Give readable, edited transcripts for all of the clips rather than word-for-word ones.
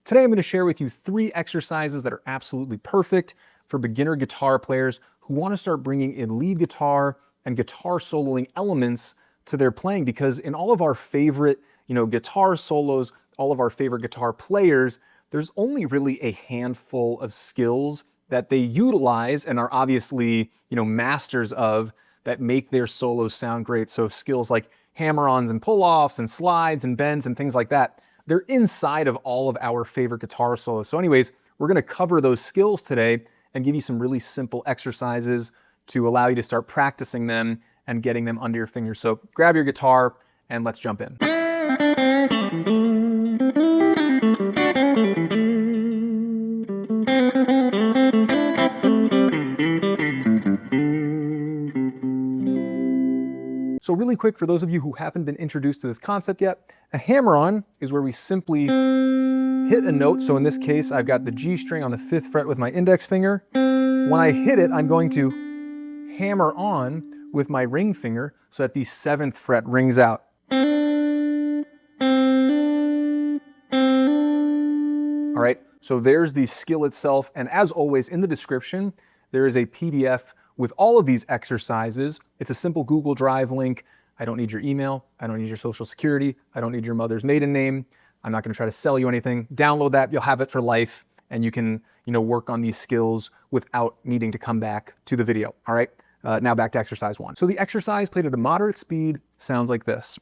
Today I'm going to share with you 3 exercises that are absolutely perfect for beginner guitar players who want to start bringing in lead guitar and guitar soloing elements to their playing, because in all of our favorite, guitar solos, all of our favorite guitar players, there's only really a handful of skills that they utilize and are obviously, masters of, that make their solos sound great. So skills like hammer-ons and pull-offs and slides and bends and things like that, they're inside of all of our favorite guitar solos. So anyways, we're going to cover those skills today and give you some really simple exercises to allow you to start practicing them and getting them under your fingers. So grab your guitar and let's jump in. So really quick, for those of you who haven't been introduced to this concept yet, a hammer-on is where we simply hit a note. So in this case, I've got the G string on the 5th fret with my index finger. When I hit it, I'm going to hammer on with my ring finger so that the 7th fret rings out. All right, so there's the skill itself. And as always, in the description, there is a PDF with all of these exercises. It's a simple Google Drive link. I don't need your email. I don't need your social security. I don't need your mother's maiden name. I'm not going to try to sell you anything. Download that. You'll have it for life. And you can, work on these skills without needing to come back to the video. All right, now back to exercise 1. So the exercise, played at a moderate speed, sounds like this.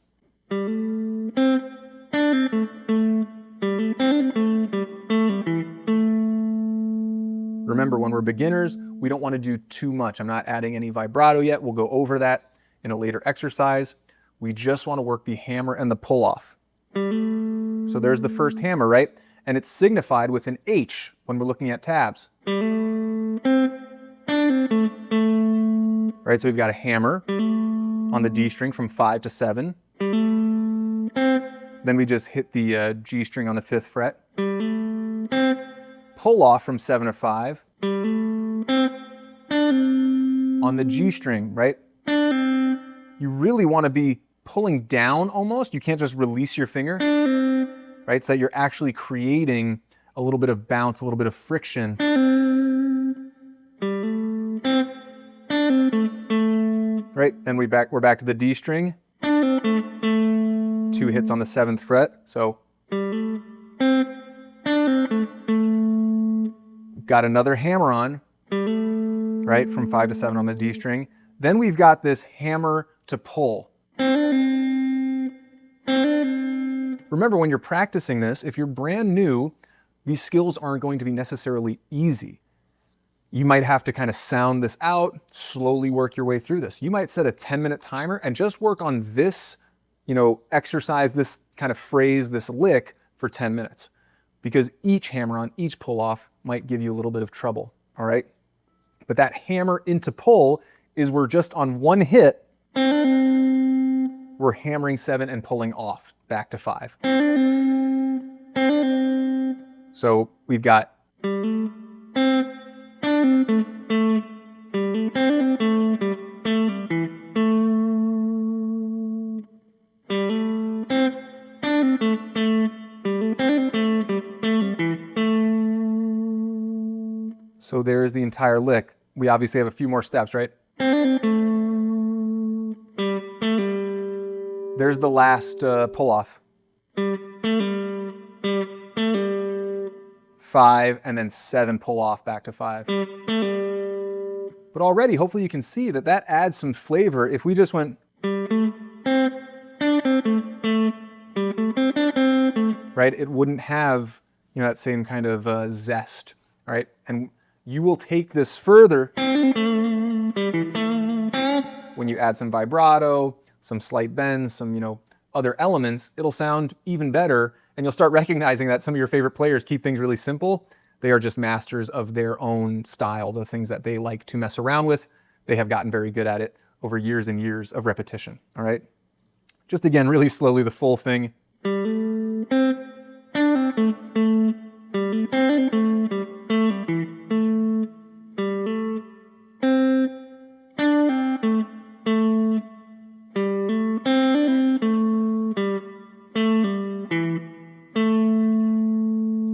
Remember, when we're beginners, we don't want to do too much. I'm not adding any vibrato yet. We'll go over that in a later exercise. We just want to work the hammer and the pull-off. So there's the first hammer, right? And it's signified with an H when we're looking at tabs. Right, so we've got a hammer on the D string from 5 to 7. Then we just hit the G string on the 5th fret. Pull off from 7 to 5 on the G string, right? You really want to be pulling down almost. You can't just release your finger, right? So that you're actually creating a little bit of bounce, a little bit of friction. Right, then we're back to the D string. 2 hits on the 7th fret, so got another hammer on, right, from 5 to 7 on the D string. Then we've got this hammer to pull. Remember, when you're practicing this, if you're brand new, these skills aren't going to be necessarily easy. You might have to kind of sound this out, slowly work your way through this. You might set a 10-minute timer and just work on this, exercise, this kind of phrase, this lick for 10 minutes. Because each hammer-on, each pull-off might give you a little bit of trouble, all right? But that hammer into pull is we're just on one hit, we're hammering 7 and pulling off, back to 5. So we've got so there's the entire lick. We obviously have a few more steps, right? There's the last pull-off. 5 and then 7 pull-off back to 5. But already, hopefully you can see that that adds some flavor. If we just went, right, it wouldn't have, that same kind of zest, all right? And you will take this further when you add some vibrato, some slight bends, some, other elements. It'll sound even better, and you'll start recognizing that some of your favorite players keep things really simple. They are just masters of their own style, the things that they like to mess around with. They have gotten very good at it over years and years of repetition, all right? Just again, really slowly, the full thing.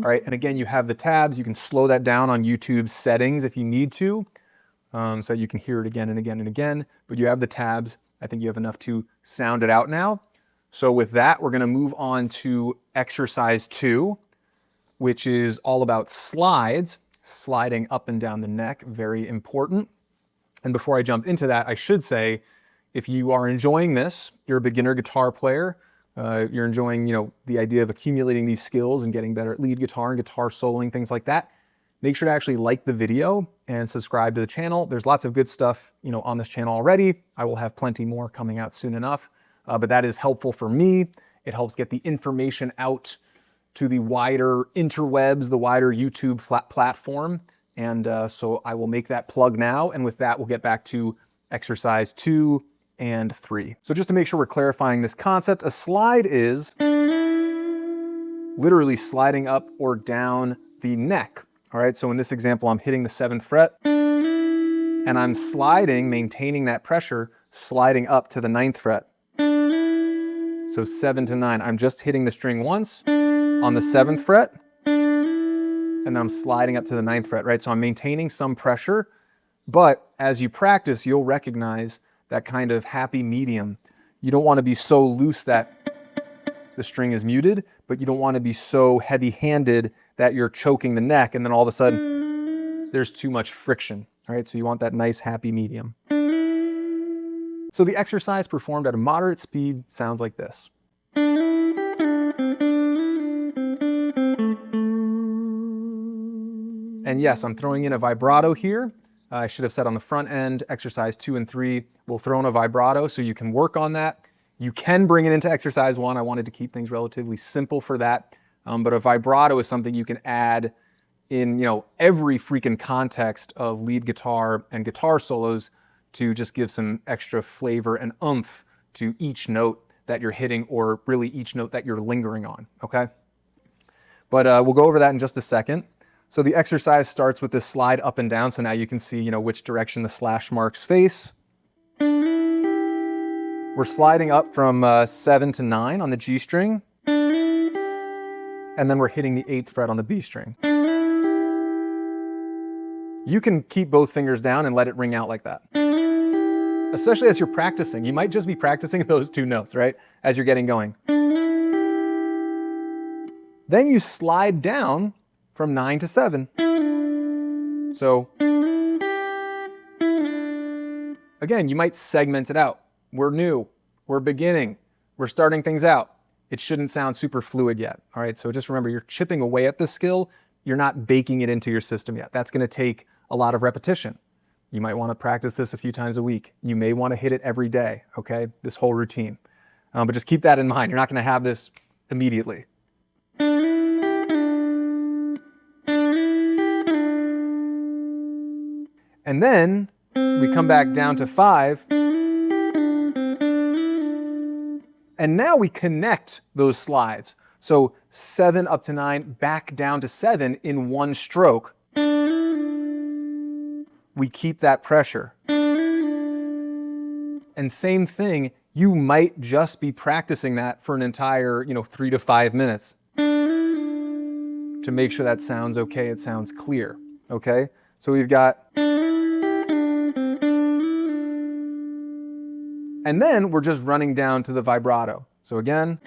All right, And again, you have the tabs. You can slow that down on YouTube settings if you need to, so that you can hear it again and again and again. But you have the tabs. I think you have enough to sound it out now. So with that, we're gonna move on to exercise 2, which is all about slides, sliding up and down the neck, very important. And before I jump into that, I should say, if you are enjoying this, you're a beginner guitar player, you're enjoying, the idea of accumulating these skills and getting better at lead guitar and guitar soloing, things like that, make sure to actually like the video and subscribe to the channel. There's lots of good stuff, on this channel already. I will have plenty more coming out soon enough, but that is helpful for me. It helps get the information out to the wider interwebs, the wider YouTube platform. And so I will make that plug now. And with that, we'll get back to exercise 2 and 3. So just to make sure we're clarifying this concept, a slide is literally sliding up or down the neck. All right, so in this example, I'm hitting the 7th fret and I'm sliding, maintaining that pressure, sliding up to the 9th fret. So 7 to 9, I'm just hitting the string once on the 7th fret, and then I'm sliding up to the 9th fret, right? So I'm maintaining some pressure, but as you practice, you'll recognize that kind of happy medium. You don't want to be so loose that the string is muted, but you don't want to be so heavy-handed that you're choking the neck, and then all of a sudden, there's too much friction, all right? So you want that nice happy medium. So the exercise performed at a moderate speed sounds like this. And yes, I'm throwing in a vibrato here. I should have said on the front end, exercise 2 and 3, we'll throw in a vibrato so you can work on that. You can bring it into exercise 1. I wanted to keep things relatively simple for that. But a vibrato is something you can add in every freaking context of lead guitar and guitar solos to just give some extra flavor and oomph to each note that you're hitting, or really each note that you're lingering on, okay? But we'll go over that in just a second. So the exercise starts with this slide up and down. So now you can see, which direction the slash marks face. We're sliding up from 7 to 9 on the G string. And then we're hitting the 8th fret on the B string. You can keep both fingers down and let it ring out like that. Especially as you're practicing. You might just be practicing those 2 notes, right? As you're getting going. Then you slide down from 9 to 7. So, again, you might segment it out. We're new, we're beginning, we're starting things out. It shouldn't sound super fluid yet, all right? So just remember, you're chipping away at the skill. You're not baking it into your system yet. That's gonna take a lot of repetition. You might wanna practice this a few times a week. You may wanna hit it every day, okay? This whole routine. But just keep that in mind. You're not gonna have this immediately. And then we come back down to 5. And now we connect those slides. So 7 up to 9, back down to 7 in one stroke. We keep that pressure. And same thing, you might just be practicing that for an entire, 3 to 5 minutes to make sure that sounds okay, it sounds clear, okay? So we've got, and then we're just running down to the vibrato. So again,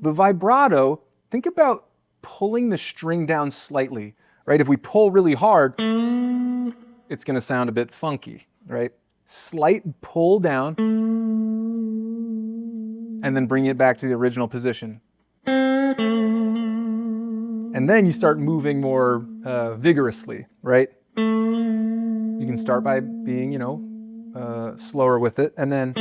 the vibrato, think about pulling the string down slightly, right? If we pull really hard, it's gonna sound a bit funky, right? Slight pull down, and then bring it back to the original position. And then you start moving more vigorously, right? You can start by being, slower with it. And then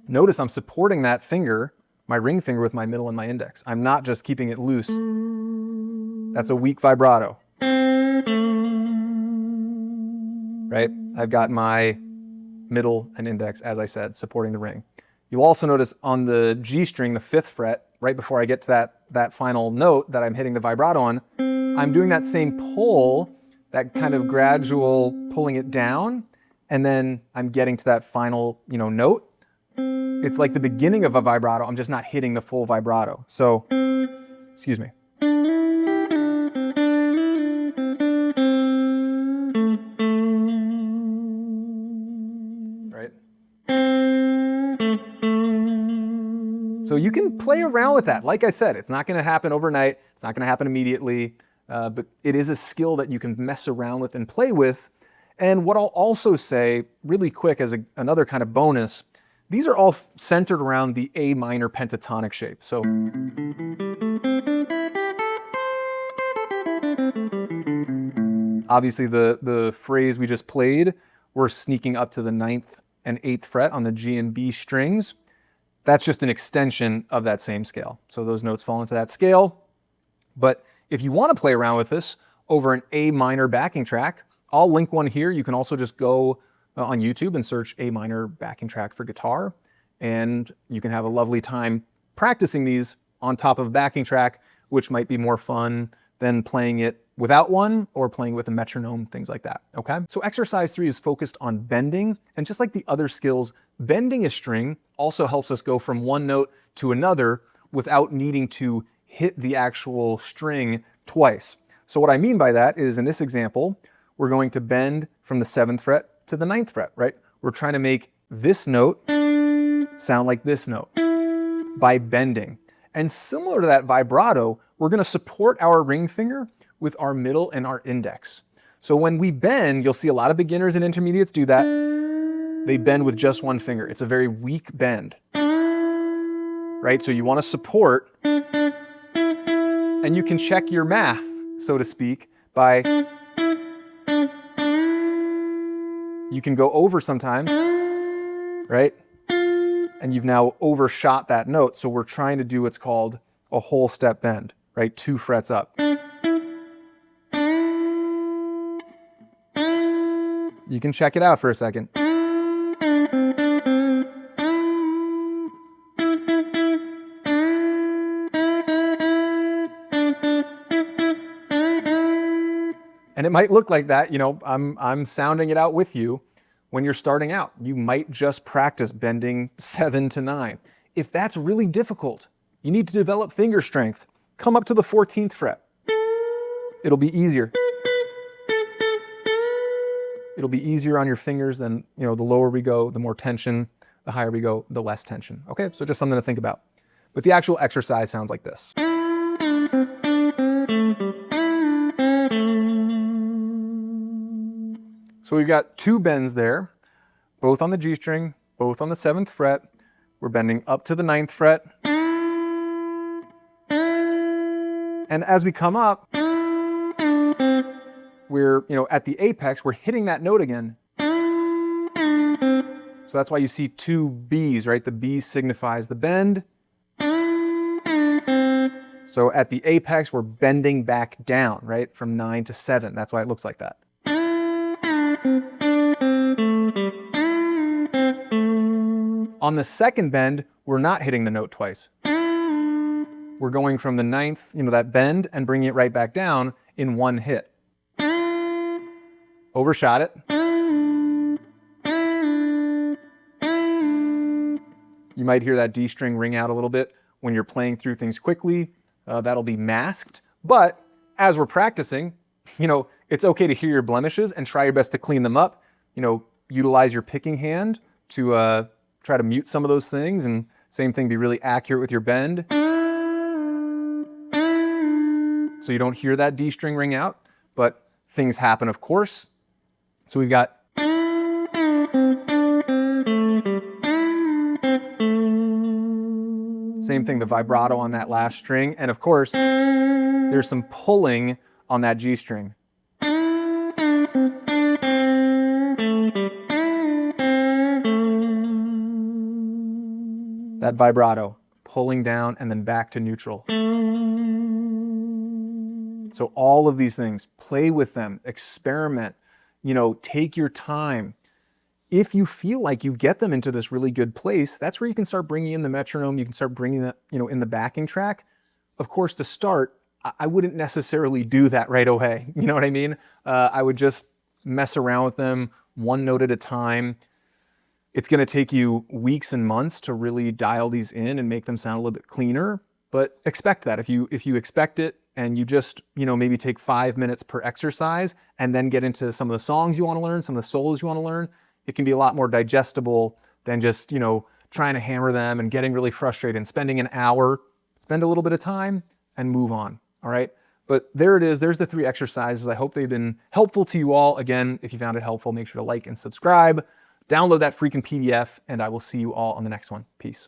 notice I'm supporting that finger, my ring finger, with my middle and my index. I'm not just keeping it loose. That's a weak vibrato, right? I've got my middle and index, as I said, supporting the ring. You'll also notice on the G string, the 5th fret, right before I get to that final note that I'm hitting the vibrato on, I'm doing that same pull, that kind of gradual pulling it down, and then I'm getting to that final, note. It's like the beginning of a vibrato. I'm just not hitting the full vibrato. So, excuse me. Right? So you can play around with that. Like I said, it's not going to happen overnight. It's not going to happen immediately. But it is a skill that you can mess around with and play with. And what I'll also say really quick as another kind of bonus, these are all centered around the A minor pentatonic shape. So obviously the phrase we just played, we're sneaking up to the 9th and 8th fret on the G and B strings. That's just an extension of that same scale. So those notes fall into that scale. But if you want to play around with this over an A minor backing track, I'll link one here. You can also just go on YouTube and search A minor backing track for guitar, and you can have a lovely time practicing these on top of a backing track, which might be more fun than playing it without one or playing with a metronome, things like that, okay? So exercise 3 is focused on bending, and just like the other skills, bending a string also helps us go from one note to another without needing to hit the actual string twice. So what I mean by that is, in this example, we're going to bend from the 7th fret to the 9th fret, right? We're trying to make this note sound like this note by bending. And similar to that vibrato, we're going to support our ring finger with our middle and our index. So when we bend, you'll see a lot of beginners and intermediates do that. They bend with just one finger. It's a very weak bend, right? So you want to support, and you can check your math, so to speak, by, you can go over sometimes, right? And you've now overshot that note. So we're trying to do what's called a whole step bend, right? 2 frets up. You can check it out for a second. And it might look like that, I'm sounding it out with you. When you're starting out, you might just practice bending 7 to 9. If that's really difficult, you need to develop finger strength. Come up to the 14th fret. It'll be easier. It'll be easier on your fingers than, the lower we go, the more tension, the higher we go, the less tension. Okay, so just something to think about. But the actual exercise sounds like this. So we've got 2 bends there, both on the G string, both on the 7th fret. We're bending up to the 9th fret. And as we come up, we're, at the apex, we're hitting that note again. So that's why you see 2 Bs, right? The B signifies the bend. So at the apex, we're bending back down, right? From 9 to 7. That's why it looks like that. On the second bend, we're not hitting the note twice. We're going from the 9th, that bend, and bringing it right back down in one hit. Overshot it. You might hear that D string ring out a little bit when you're playing through things quickly. That'll be masked. But as we're practicing, it's okay to hear your blemishes and try your best to clean them up. Utilize your picking hand to try to mute some of those things, and same thing, be really accurate with your bend. So you don't hear that D string ring out, but things happen, of course. So we've got same thing, the vibrato on that last string, and of course, there's some pulling on that G string. That vibrato, pulling down and then back to neutral. So all of these things, play with them, experiment, take your time. If you feel like you get them into this really good place, that's where you can start bringing in the metronome. You can start bringing that, in the backing track. Of course, to start, I wouldn't necessarily do that right away. You know what I mean? I would just mess around with them, one note at a time. It's going to take you weeks and months to really dial these in and make them sound a little bit cleaner, but expect that. If you expect it and you just, maybe take 5 minutes per exercise and then get into some of the songs you want to learn, some of the solos you want to learn, it can be a lot more digestible than just, trying to hammer them and getting really frustrated and spending an hour. Spend a little bit of time and move on, all right? But there it is. There's the 3 exercises. I hope they've been helpful to you all. Again, if you found it helpful, make sure to like and subscribe. Download that freaking PDF, and I will see you all on the next one. Peace.